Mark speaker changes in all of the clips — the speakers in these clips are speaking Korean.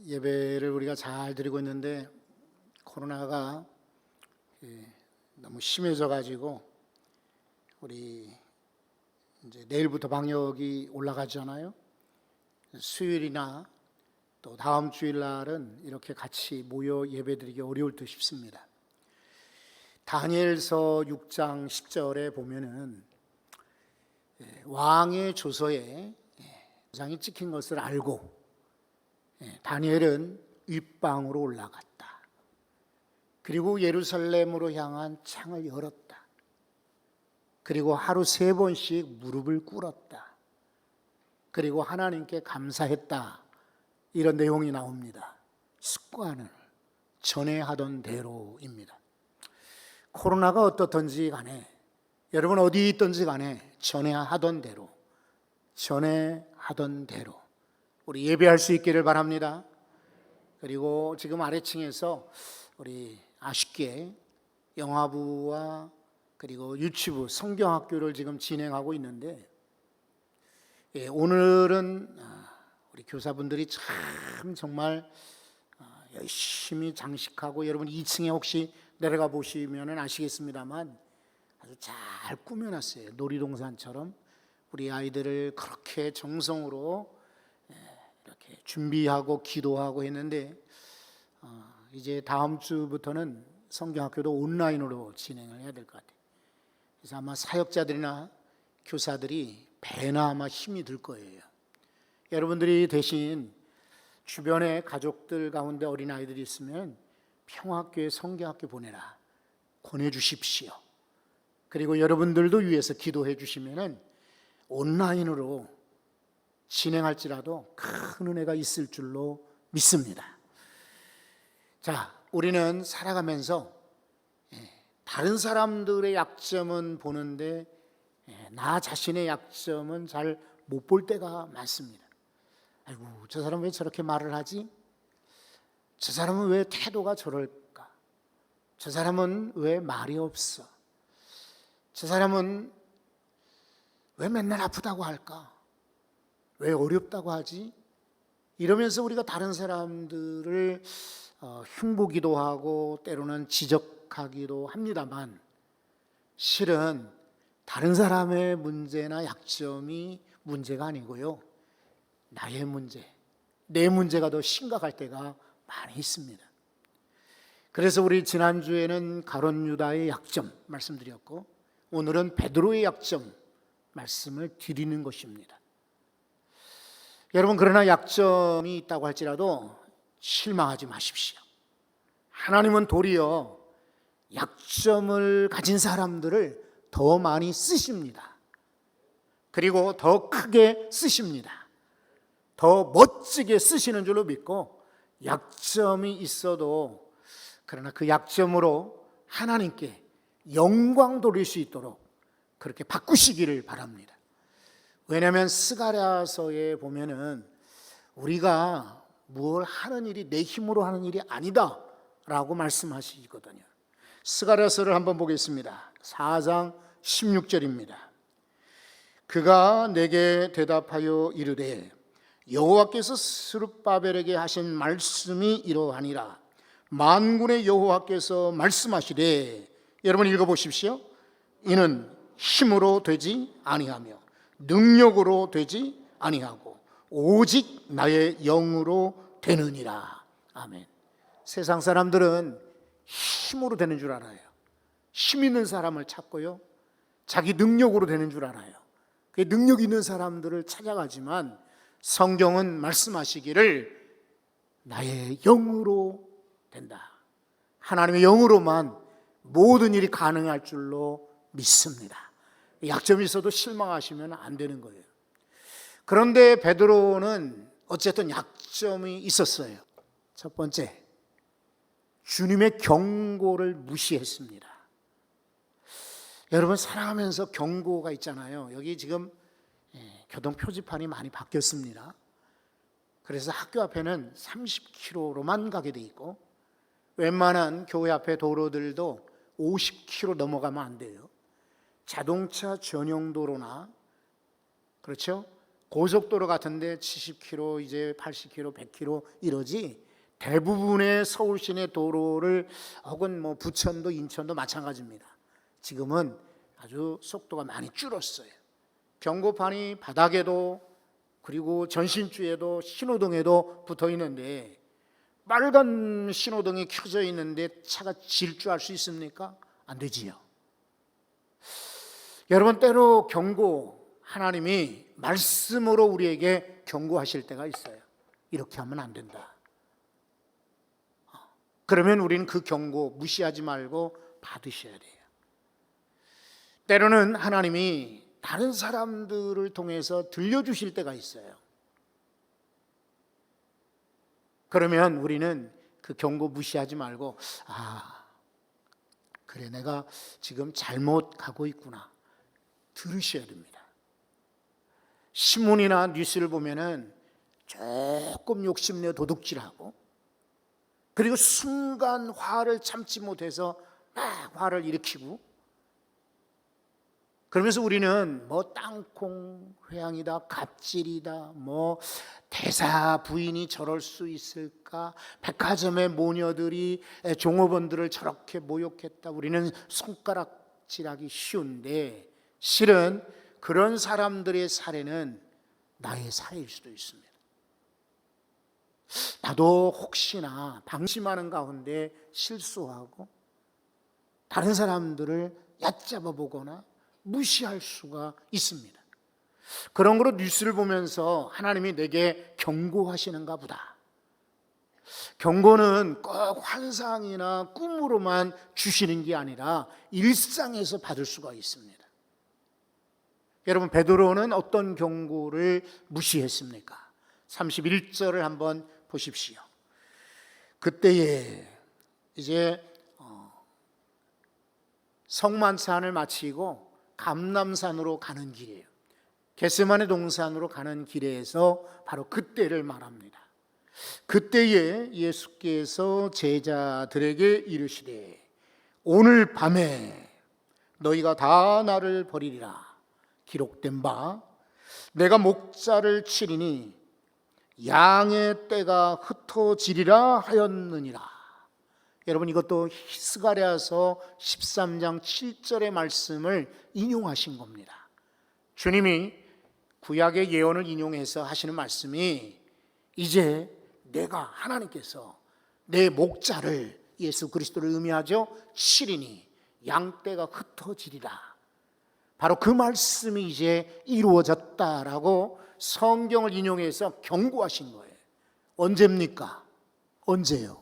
Speaker 1: 예배를 우리가 잘 드리고 있는데 코로나가 너무 심해져 가지고 우리 이제 내일부터 방역이 올라가잖아요. 수요일이나 또 다음 주일날은 이렇게 같이 모여 예배드리기 어려울 듯 싶습니다. 다니엘서 6장 10절에 보면은 왕의 조서에 장이 찍힌 것을 알고 다니엘은 윗방으로 올라갔다. 그리고 예루살렘으로 향한 창을 열었다. 그리고 하루 3번씩 무릎을 꿇었다. 그리고 하나님께 감사했다. 이런 내용이 나옵니다. 습관을 전에 하던 대로입니다. 코로나가 어떻든지 간에 여러분 어디 있든지 간에 전에 하던 대로 우리 예배할 수 있기를 바랍니다. 그리고 지금 아래층에서 우리 아쉽게 영화부와 그리고 유치부 성경학교를 지금 진행하고 있는데 오늘은 우리 교사분들이 참 정말 열심히 장식하고 여러분 2층에 혹시 내려가 보시면 아시겠습니다만 아주 잘 꾸며놨어요. 놀이동산처럼 우리 아이들을 그렇게 정성으로 이렇게 준비하고 기도하고 했는데 이제 다음 주부터는 성경학교도 온라인으로 진행을 해야 될 것 같아요. 그래서 아마 사역자들이나 교사들이 배나 아마 힘이 들 거예요. 여러분들이 대신 주변에 가족들 가운데 어린아이들이 있으면 평화학교에 성경학교 보내라 권해주십시오. 그리고 여러분들도 위해서 기도해 주시면 온라인으로 진행할지라도 큰 은혜가 있을 줄로 믿습니다. 자, 우리는 살아가면서 다른 사람들의 약점은 보는데 나 자신의 약점은 잘 못 볼 때가 많습니다. 아이고, 저 사람은 왜 저렇게 말을 하지? 저 사람은 왜 태도가 저럴까? 저 사람은 왜 말이 없어? 저 사람은 왜 맨날 아프다고 할까? 왜 어렵다고 하지? 이러면서 우리가 다른 사람들을 흉보기도 하고 때로는 지적하기도 합니다만 실은 다른 사람의 문제나 약점이 문제가 아니고요. 나의 문제, 내 문제가 더 심각할 때가 많이 있습니다. 그래서 우리 지난주에는 가룟 유다의 약점 말씀드렸고 오늘은 베드로의 약점 말씀을 드리는 것입니다. 여러분 그러나 약점이 있다고 할지라도 실망하지 마십시오. 하나님은 도리어 약점을 가진 사람들을 더 많이 쓰십니다. 그리고 더 크게 쓰십니다. 더 멋지게 쓰시는 줄로 믿고 약점이 있어도 그러나 그 약점으로 하나님께 영광 돌릴 수 있도록 그렇게 바꾸시기를 바랍니다. 왜냐하면 스가랴서에 보면은 우리가 뭘 하는 일이 내 힘으로 하는 일이 아니다 라고 말씀하시거든요. 스가랴서를 한번 보겠습니다. 4장 16절입니다. 그가 내게 대답하여 이르되 여호와께서 스룹바벨에게 하신 말씀이 이러하니라. 만군의 여호와께서 말씀하시되, 여러분 읽어보십시오. 이는 힘으로 되지 아니하며 능력으로 되지 아니하고 오직 나의 영으로 되느니라. 아멘. 세상 사람들은 힘으로 되는 줄 알아요. 힘 있는 사람을 찾고요. 자기 능력으로 되는 줄 알아요. 그 능력 있는 사람들을 찾아가지만 성경은 말씀하시기를 나의 영으로 된다. 하나님의 영으로만 모든 일이 가능할 줄로 믿습니다. 약점이 있어도 실망하시면 안 되는 거예요. 그런데 베드로는 어쨌든 약점이 있었어요. 첫 번째, 주님의 경고를 무시했습니다. 여러분 살아가면서 경고가 있잖아요. 여기 지금 교통 표지판이 많이 바뀌었습니다. 그래서 학교 앞에는 30km로만 가게 돼 있고 웬만한 교회 앞에 도로들도 50km 넘어가면 안 돼요. 자동차 전용 도로나 그렇죠? 고속도로 같은데 70km, 이제 80km, 100km 이러지 대부분의 서울 시내 도로를 혹은 뭐 부천도 인천도 마찬가지입니다. 지금은 아주 속도가 많이 줄었어요. 경고판이 바닥에도 그리고 전신주에도 신호등에도 붙어 있는데 빨간 신호등이 켜져 있는데 차가 질주할 수 있습니까? 안 되지요. 여러분, 때로 하나님이 말씀으로 우리에게 경고하실 때가 있어요. 이렇게 하면 안 된다. 그러면 우리는 그 경고 무시하지 말고 받으셔야 돼요. 때로는 하나님이 다른 사람들을 통해서 들려주실 때가 있어요. 그러면 우리는 그 경고 무시하지 말고 그래, 내가 지금 잘못 가고 있구나. 들으셔야 됩니다. 신문이나 뉴스를 보면은 조금 욕심내 도둑질하고 그리고 순간 화를 참지 못해서 막 화를 일으키고 그러면서 우리는 뭐 땅콩 회항이다, 갑질이다, 뭐 대사 부인이 저럴 수 있을까, 백화점의 모녀들이 종업원들을 저렇게 모욕했다. 우리는 손가락질하기 쉬운데 실은 그런 사람들의 사례는 나의 사례일 수도 있습니다. 나도 혹시나 방심하는 가운데 실수하고 다른 사람들을 얕잡아 보거나 무시할 수가 있습니다. 그런 거로 뉴스를 보면서 하나님이 내게 경고하시는가 보다. 경고는 꼭 환상이나 꿈으로만 주시는 게 아니라 일상에서 받을 수가 있습니다. 여러분, 베드로는 어떤 경고를 무시했습니까? 31절을 한번 보십시오. 그때에 이제 성만찬을 마치고 감람산으로 가는 길이에요. 겟세마네 동산으로 가는 길에서 바로 그때를 말합니다. 그때에 예수께서 제자들에게 이르시되 오늘 밤에 너희가 다 나를 버리리라. 기록된 바 내가 목자를 치리니 양의 떼가 흩어지리라 하였느니라. 여러분, 이것도 스가랴서 13장 7절의 말씀을 인용하신 겁니다. 주님이 구약의 예언을 인용해서 하시는 말씀이 이제 내가 하나님께서 내 목자를 예수 그리스도를 의미하죠. 치리니 양떼가 흩어지리라. 바로 그 말씀이 이제 이루어졌다라고 성경을 인용해서 경고하신 거예요. 언제입니까? 언제요?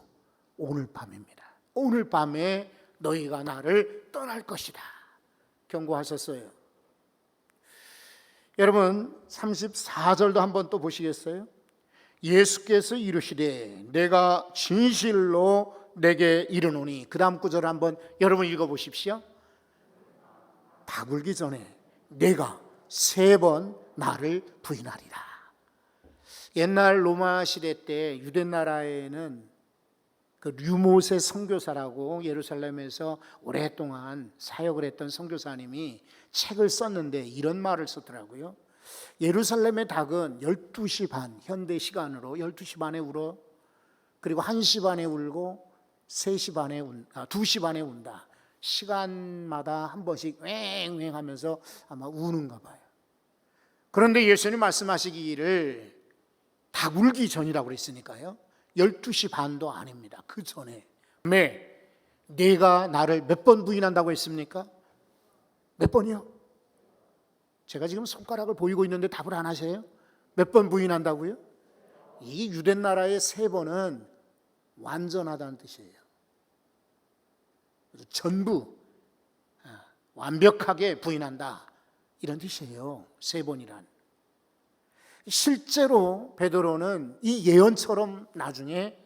Speaker 1: 오늘 밤입니다. 오늘 밤에 너희가 나를 떠날 것이다. 경고하셨어요. 여러분, 34절도 한번 또 보시겠어요? 예수께서 이르시되 내가 진실로 내게 이르노니, 그 다음 구절을 한번 여러분 읽어보십시오. 다 굴기 전에 내가 3번 나를 부인하리라. 옛날 로마 시대 때 유대 나라에는 그 류모세 선교사라고 예루살렘에서 오랫동안 사역을 했던 선교사님이 책을 썼는데 이런 말을 썼더라고요. 예루살렘의 닭은 12시 반, 현대 시간으로 12시 반에 울어. 그리고 1시 반에 울고 3시 반에 2시 반에 운다. 시간마다 한 번씩 왱왱 하면서 아마 우는가 봐요. 그런데 예수님 말씀하시기를 닭 울기 전이라고 그랬으니까요, 12시 반도 아닙니다. 그 전에. 내가 나를 몇 번 부인한다고 했습니까? 몇 번이요? 제가 지금 손가락을 보이고 있는데 답을 안 하세요? 몇 번 부인한다고요? 이 유대 나라의 3번은 완전하다는 뜻이에요. 전부 완벽하게 부인한다, 이런 뜻이에요. 3번이란. 실제로 베드로는 이 예언처럼 나중에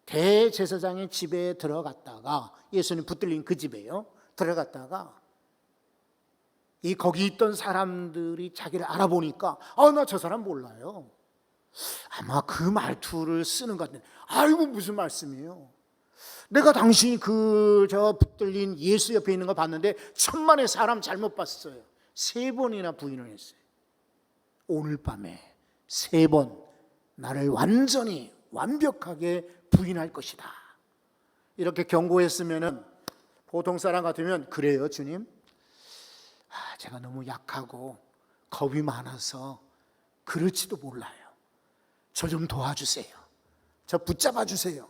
Speaker 1: 대제사장의 집에 들어갔다가, 예수님 붙들린 그 집에요, 들어갔다가 거기 있던 사람들이 자기를 알아보니까 나 저 사람 몰라요. 아마 그 말투를 쓰는 것 같은데, 아이고 무슨 말씀이에요. 내가 당신이 저 붙들린 예수 옆에 있는 거 봤는데 천만의 사람 잘못 봤어요. 3번이나 부인을 했어요. 오늘 밤에 3번 나를 완전히 완벽하게 부인할 것이다. 이렇게 경고했으면 보통 사람 같으면 그래요 주님, 제가 너무 약하고 겁이 많아서 그럴지도 몰라요. 저 좀 도와주세요. 저 붙잡아 주세요.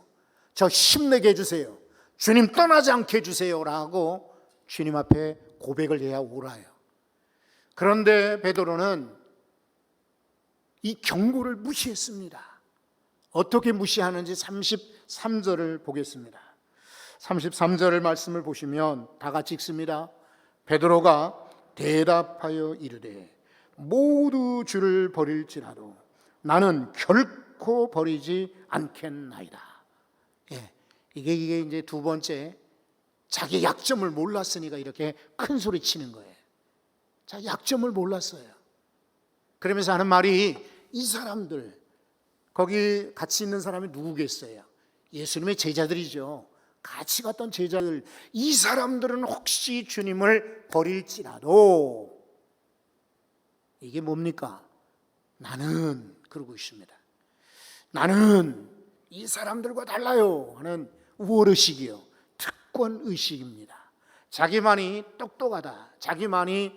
Speaker 1: 저 힘내게 해주세요. 주님 떠나지 않게 해주세요 라고 주님 앞에 고백을 해야 옳아요. 그런데 베드로는 이 경고를 무시했습니다. 어떻게 무시하는지 33절을 보겠습니다. 33절 말씀을 보시면 다 같이 읽습니다. 베드로가 대답하여 이르되 모두 주를 버릴지라도 나는 결코 버리지 않겠나이다. 이게 이제 두 번째, 자기 약점을 몰랐으니까 이렇게 큰 소리 치는 거예요. 자기 약점을 몰랐어요. 그러면서 하는 말이, 이 사람들, 거기 같이 있는 사람이 누구겠어요? 예수님의 제자들이죠. 같이 갔던 제자들, 이 사람들은 혹시 주님을 버릴지라도, 이게 뭡니까? 나는 그러고 있습니다. 나는 이 사람들과 달라요 하는 우월의식이요, 특권의식입니다. 자기만이 똑똑하다, 자기만이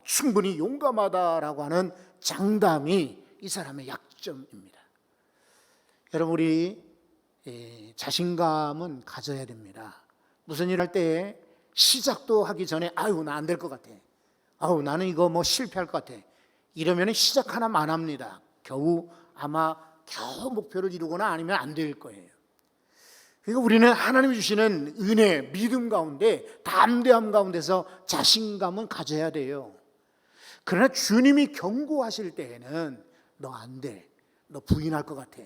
Speaker 1: 충분히 용감하다라고 하는 장담이 이 사람의 약점입니다. 여러분, 우리 자신감은 가져야 됩니다. 무슨 일 할 때 시작도 하기 전에 아유 나 안 될 것 같아, 아유 나는 이거 뭐 실패할 것 같아, 이러면 시작 하나 안 합니다. 겨우 목표를 이루거나 아니면 안 될 거예요. 그러니까 우리는 하나님이 주시는 은혜, 믿음 가운데, 담대함 가운데서 자신감은 가져야 돼요. 그러나 주님이 경고하실 때에는 너 안 돼, 너 부인할 것 같아,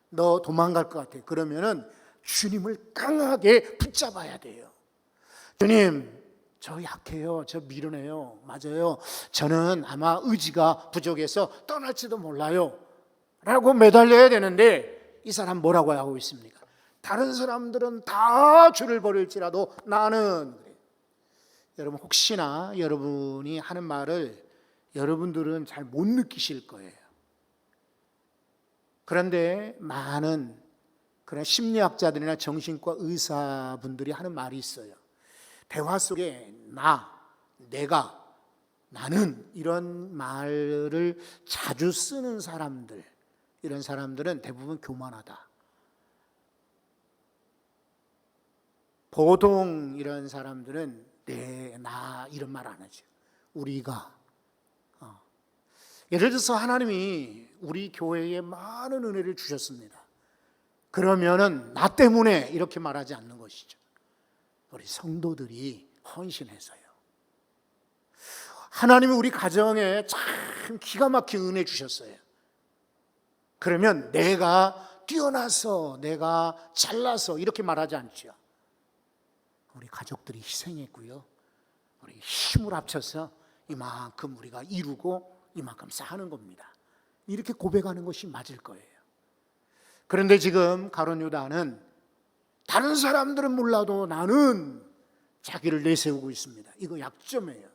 Speaker 1: 너 도망갈 것 같아, 그러면은 주님을 강하게 붙잡아야 돼요. 주님, 저 약해요, 저 미련해요, 맞아요, 저는 아마 의지가 부족해서 떠날지도 몰라요 라고 매달려야 되는데, 이 사람 뭐라고 하고 있습니까? 다른 사람들은 다 주를 버릴지라도 나는. 여러분, 혹시나 여러분이 하는 말을 여러분들은 잘 못 느끼실 거예요. 그런데 많은 그런 심리학자들이나 정신과 의사분들이 하는 말이 있어요. 대화 속에 내가, 나는, 이런 말을 자주 쓰는 사람들, 이런 사람들은 대부분 교만하다. 보통 이런 사람들은 나 이런 말 안 하죠. 우리가. 예를 들어서 하나님이 우리 교회에 많은 은혜를 주셨습니다. 그러면은 나 때문에 이렇게 말하지 않는 것이죠. 우리 성도들이 헌신해서요. 하나님이 우리 가정에 참 기가 막힌 은혜 주셨어요. 그러면 내가 뛰어나서, 내가 잘나서 이렇게 말하지 않죠. 우리 가족들이 희생했고요, 우리 힘을 합쳐서 이만큼 우리가 이루고 이만큼 쌓는 겁니다. 이렇게 고백하는 것이 맞을 거예요. 그런데 지금 가룟 유다는 다른 사람들은 몰라도 나는 자기를 내세우고 있습니다. 이거 약점이에요.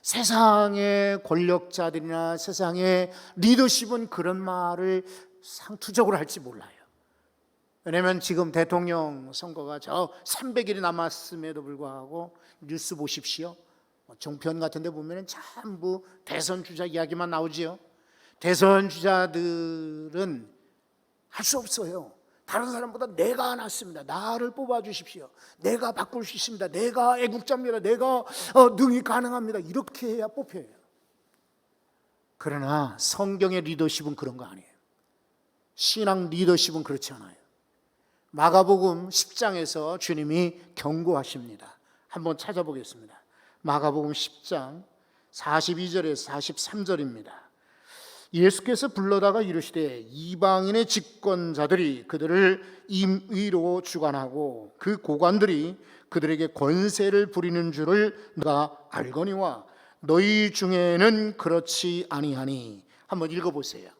Speaker 1: 세상의 권력자들이나 세상의 리더십은 그런 말을 상투적으로 할지 몰라요. 왜냐하면 지금 대통령 선거가 저 300일이 남았음에도 불구하고 뉴스 보십시오. 종편 같은 데 보면 전부 대선 주자 이야기만 나오지요. 대선 주자들은 할 수 없어요. 다른 사람보다 내가 낫습니다, 나를 뽑아주십시오, 내가 바꿀 수 있습니다, 내가 애국자입니다, 내가 능히 가능합니다, 이렇게 해야 뽑혀요. 그러나 성경의 리더십은 그런 거 아니에요. 신앙 리더십은 그렇지 않아요. 마가복음 10장에서 주님이 경고하십니다. 한번 찾아보겠습니다. 마가복음 10장 42절에서 43절입니다. 예수께서 불러다가 이르시되 이방인의 집권자들이 그들을 임의로 주관하고 그 고관들이 그들에게 권세를 부리는 줄을 너가 알거니와 너희 중에는 그렇지 아니하니. 한번 읽어보세요.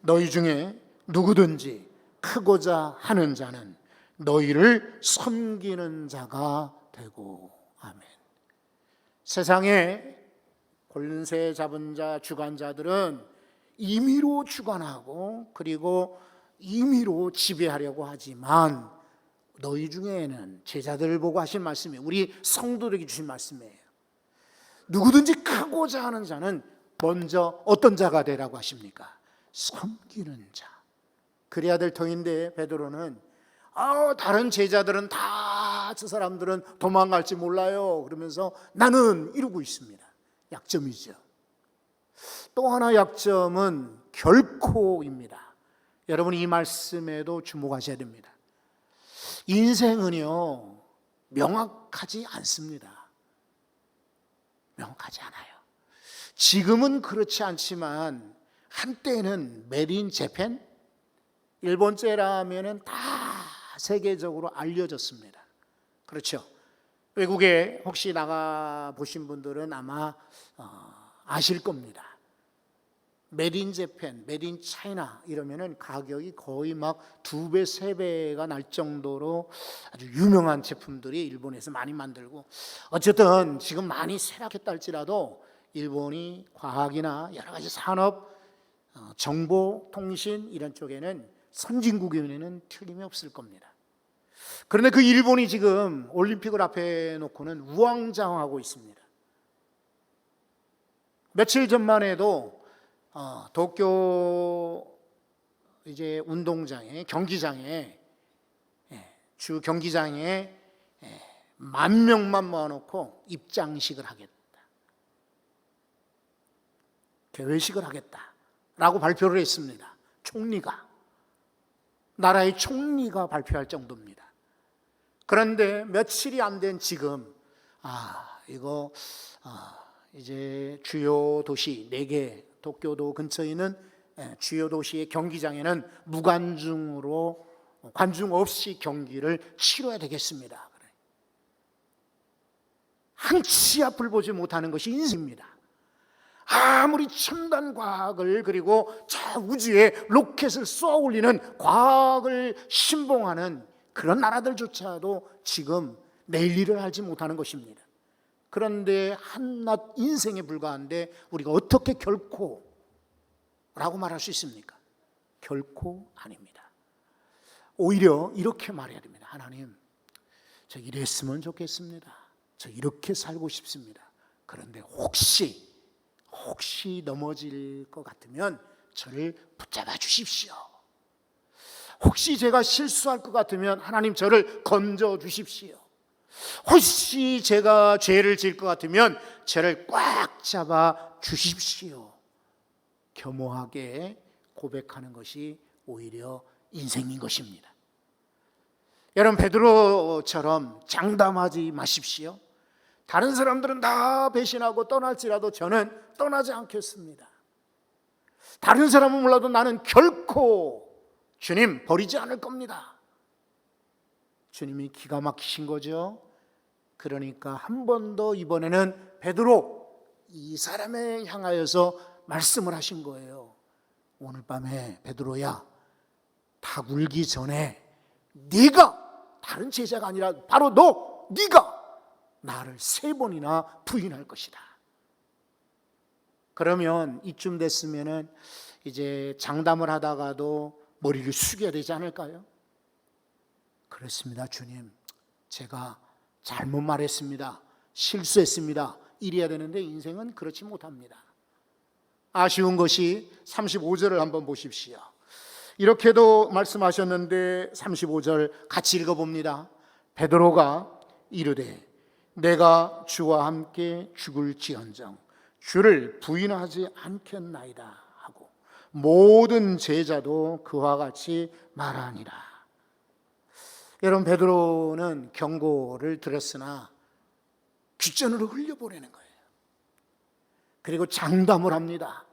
Speaker 1: 너희 중에 누구든지 크고자 하는 자는 너희를 섬기는 자가 되고. 아멘. 세상에 권세 잡은 자, 주관자들은 임의로 주관하고 그리고 임의로 지배하려고 하지만 너희 중에는, 제자들을 보고 하신 말씀이 우리 성도들에게 주신 말씀이에요. 누구든지 크고자 하는 자는 먼저 어떤 자가 되라고 하십니까? 섬기는 자. 그래야 될 터인데 베드로는 다른 제자들은 다 저 사람들은 도망갈지 몰라요 그러면서 나는 이러고 있습니다. 약점이죠. 또 하나 약점은 결코입니다. 여러분 이 말씀에도 주목하셔야 됩니다. 인생은요 명확하지 않습니다. 명확하지 않아요. 지금은 그렇지 않지만 한때는 메드 인 재팬, 일본제라면은 다 세계적으로 알려졌습니다. 그렇죠. 외국에 혹시 나가 보신 분들은 아마 아실 겁니다. 메드 인 재팬, 메드 인 차이나 이러면은 가격이 거의 막 2배, 3배가 날 정도로 아주 유명한 제품들이 일본에서 많이 만들고, 어쨌든 지금 많이 쇠락했다 할지라도 일본이 과학이나 여러 가지 산업, 정보, 통신 이런 쪽에는 선진국에는 틀림이 없을 겁니다. 그런데 그 일본이 지금 올림픽을 앞에 놓고는 우왕좌왕하고 있습니다. 며칠 전만 해도 도쿄 이제 운동장에, 경기장에, 주 경기장에 10,000명만 모아놓고 입장식을 하겠다, 개회식을 하겠다라고 발표를 했습니다. 총리가, 나라의 총리가 발표할 정도입니다. 그런데 며칠이 안 된 지금 이거 이제 주요 도시 4개, 도쿄도 근처에 있는 주요 도시의 경기장에는 무관중으로, 관중 없이 경기를 치러야 되겠습니다. 한 치 앞을 보지 못하는 것이 인생입니다. 아무리 첨단 과학을, 그리고 저 우주에 로켓을 쏘아 올리는 과학을 신봉하는 그런 나라들조차도 지금 내일 일을 알지 못하는 것입니다. 그런데 한낱 인생에 불과한데 우리가 어떻게 결코 라고 말할 수 있습니까? 결코 아닙니다. 오히려 이렇게 말해야 됩니다. 하나님, 저 이랬으면 좋겠습니다. 저 이렇게 살고 싶습니다. 그런데 혹시 넘어질 것 같으면 저를 붙잡아 주십시오. 혹시 제가 실수할 것 같으면 하나님 저를 건져 주십시오. 혹시 제가 죄를 지을 것 같으면 저를 꽉 잡아 주십시오. 겸허하게 고백하는 것이 오히려 인생인 것입니다. 여러분 베드로처럼 장담하지 마십시오. 다른 사람들은 다 배신하고 떠날지라도 저는 떠나지 않겠습니다. 다른 사람은 몰라도 나는 결코 주님 버리지 않을 겁니다. 주님이 기가 막히신 거죠. 그러니까 한 번 더 이번에는 베드로, 이 사람에 향하여서 말씀을 하신 거예요. 오늘 밤에 베드로야, 다 굴기 전에 네가, 다른 제자가 아니라 바로 네가 나를 3번이나 부인할 것이다. 그러면 이쯤 됐으면은 이제 장담을 하다가도 머리를 숙여야 되지 않을까요? 그렇습니다. 주님, 제가 잘못 말했습니다. 실수했습니다. 이래야 되는데 인생은 그렇지 못합니다. 아쉬운 것이 35절을 한번 보십시오. 이렇게도 말씀하셨는데 35절 같이 읽어봅니다. 베드로가 이르되 내가 주와 함께 죽을지언정 주를 부인하지 않겠나이다 하고 모든 제자도 그와 같이 말하니라. 여러분 베드로는 경고를 들었으나 귓전으로 흘려보내는 거예요. 그리고 장담을 합니다.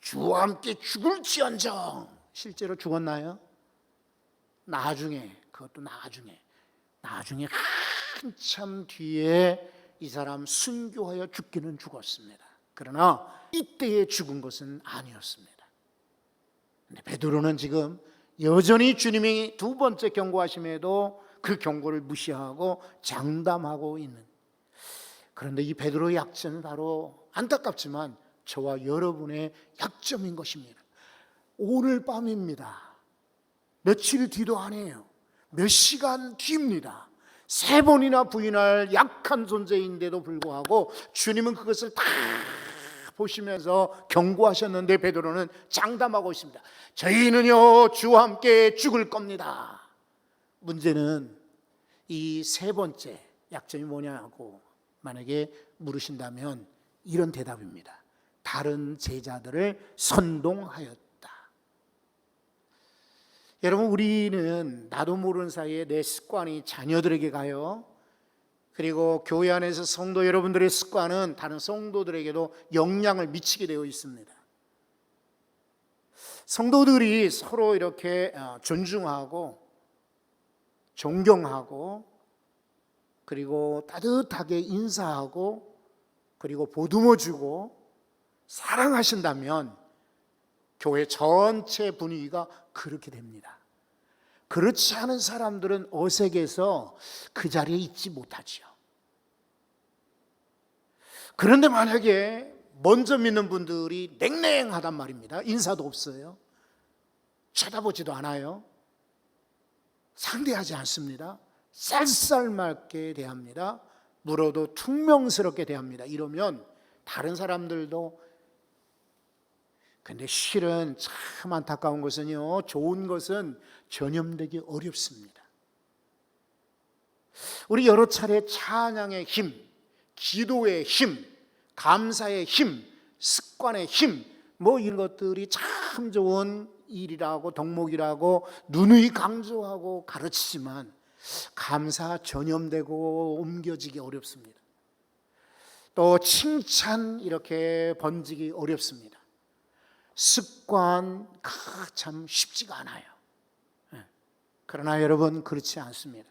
Speaker 1: 주와 함께 죽을지언정. 실제로 죽었나요? 나중에, 그것도 나중에 한참 뒤에 이 사람 순교하여 죽기는 죽었습니다. 그러나 이때에 죽은 것은 아니었습니다. 근데 베드로는 지금 여전히 주님이 2번째 경고하심에도 그 경고를 무시하고 장담하고 있는, 그런데 이 베드로의 약점은 바로 안타깝지만 저와 여러분의 약점인 것입니다. 오늘 밤입니다. 며칠 뒤도 아니에요. 몇 시간 뒤입니다. 3번이나 부인할 약한 존재인데도 불구하고 주님은 그것을 다 보시면서 경고하셨는데 베드로는 장담하고 있습니다. 저희는요 주와 함께 죽을 겁니다. 문제는 이 3번째 약점이 뭐냐고 만약에 물으신다면 이런 대답입니다. 다른 제자들을 선동하였다. 여러분, 우리는 나도 모르는 사이에 내 습관이 자녀들에게 가요. 그리고 교회 안에서 성도 여러분들의 습관은 다른 성도들에게도 영향을 미치게 되어 있습니다. 성도들이 서로 이렇게 존중하고 존경하고 그리고 따뜻하게 인사하고 그리고 보듬어주고 사랑하신다면 교회 전체 분위기가 그렇게 됩니다. 그렇지 않은 사람들은 어색해서 그 자리에 있지 못하지요. 그런데 만약에 먼저 믿는 분들이 냉랭하단 말입니다. 인사도 없어요. 쳐다보지도 않아요. 상대하지 않습니다. 쌀쌀맞게 대합니다. 물어도 퉁명스럽게 대합니다. 이러면 다른 사람들도, 근데 실은 참 안타까운 것은요, 좋은 것은 전염되기 어렵습니다. 우리 여러 차례 찬양의 힘, 기도의 힘, 감사의 힘, 습관의 힘, 이런 것들이 참 좋은 일이라고 덕목이라고 누누이 강조하고 가르치지만 감사 전염되고 옮겨지기 어렵습니다. 또 칭찬 이렇게 번지기 어렵습니다. 습관 참 쉽지가 않아요. 그러나 여러분, 그렇지 않습니다.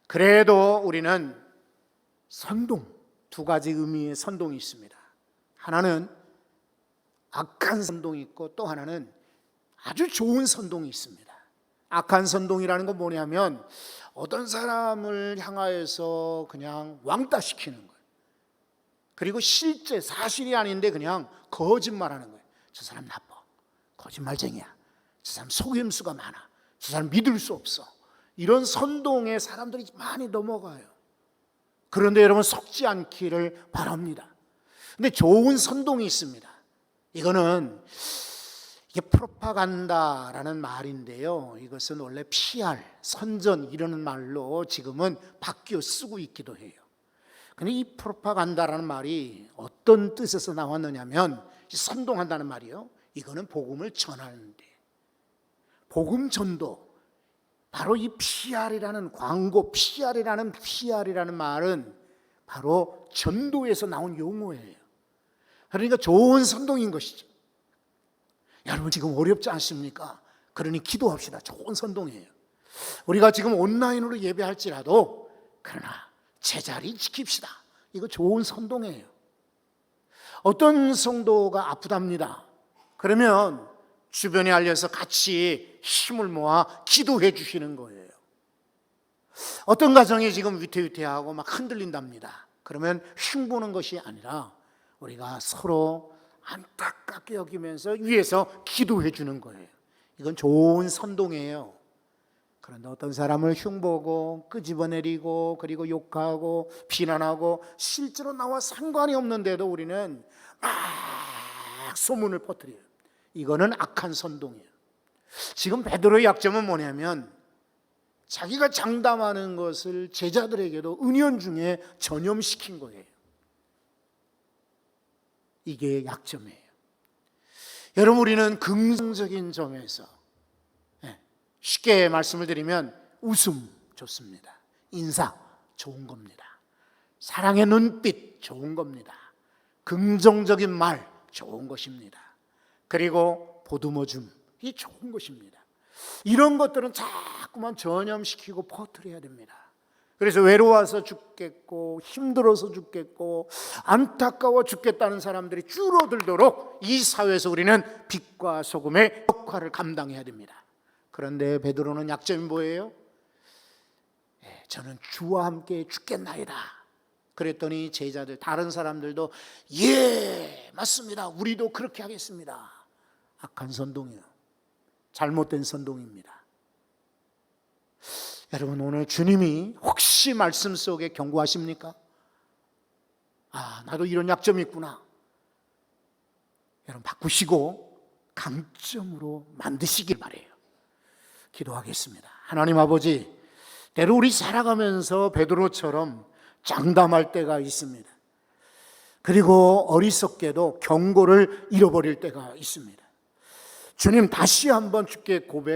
Speaker 1: 그래도 우리는 선동, 2가지 의미의 선동이 있습니다. 하나는 악한 선동이 있고 또 하나는 아주 좋은 선동이 있습니다. 악한 선동이라는 건 뭐냐면 어떤 사람을 향하여서 그냥 왕따시키는 거예요. 그리고 실제 사실이 아닌데 그냥 거짓말하는 거예요. 저 사람 나빠, 거짓말쟁이야, 저 사람 속임수가 많아, 저 사람 믿을 수 없어. 이런 선동에 사람들이 많이 넘어가요. 그런데 여러분, 속지 않기를 바랍니다. 근데 좋은 선동이 있습니다. 이거는 이게 프로파간다라는 말인데요, 이것은 원래 PR, 선전 이라는 말로 지금은 바뀌어 쓰고 있기도 해요. 근데 이 프로파간다라는 말이 어떤 뜻에서 나왔느냐면, 선동한다는 말이요, 이거는 복음을 전하는데, 복음 전도, 바로 이 PR이라는 광고, PR이라는 말은 바로 전도에서 나온 용어예요. 그러니까 좋은 선동인 것이죠. 여러분, 지금 어렵지 않습니까? 그러니 기도합시다. 좋은 선동이에요. 우리가 지금 온라인으로 예배할지라도 그러나 제자리 지킵시다. 이거 좋은 선동이에요. 어떤 성도가 아프답니다. 그러면 주변에 알려서 같이 힘을 모아 기도해 주시는 거예요. 어떤 가정이 지금 위태위태하고 막 흔들린답니다. 그러면 흉보는 것이 아니라 우리가 서로 안타깝게 여기면서 위에서 기도해 주는 거예요. 이건 좋은 선동이에요. 그런데 어떤 사람을 흉보고 끄집어내리고 그리고 욕하고 비난하고 실제로 나와 상관이 없는데도 우리는 막 소문을 퍼뜨려요. 이거는 악한 선동이에요. 지금 베드로의 약점은 뭐냐면 자기가 장담하는 것을 제자들에게도 은연중에 전염시킨 거예요. 이게 약점이에요. 여러분, 우리는 긍정적인 점에서 쉽게 말씀을 드리면 웃음 좋습니다. 인사 좋은 겁니다. 사랑의 눈빛 좋은 겁니다. 긍정적인 말 좋은 것입니다. 그리고 보듬어줌이 좋은 것입니다. 이런 것들은 자꾸만 전염시키고 퍼뜨려야 됩니다. 그래서 외로워서 죽겠고 힘들어서 죽겠고 안타까워 죽겠다는 사람들이 줄어들도록 이 사회에서 우리는 빛과 소금의 역할을 감당해야 됩니다. 그런데 베드로는 약점이 뭐예요? 저는 주와 함께 죽겠나이다. 그랬더니 제자들, 다른 사람들도 예, 맞습니다. 우리도 그렇게 하겠습니다. 악한 선동이에요. 잘못된 선동입니다. 여러분, 오늘 주님이 혹시 말씀 속에 경고하십니까? 나도 이런 약점이 있구나. 여러분, 바꾸시고 강점으로 만드시길 바라요. 기도하겠습니다. 하나님 아버지, 때로 우리 살아가면서 베드로처럼 장담할 때가 있습니다. 그리고 어리석게도 경고를 잃어버릴 때가 있습니다. 주님, 다시 한번 주께 고백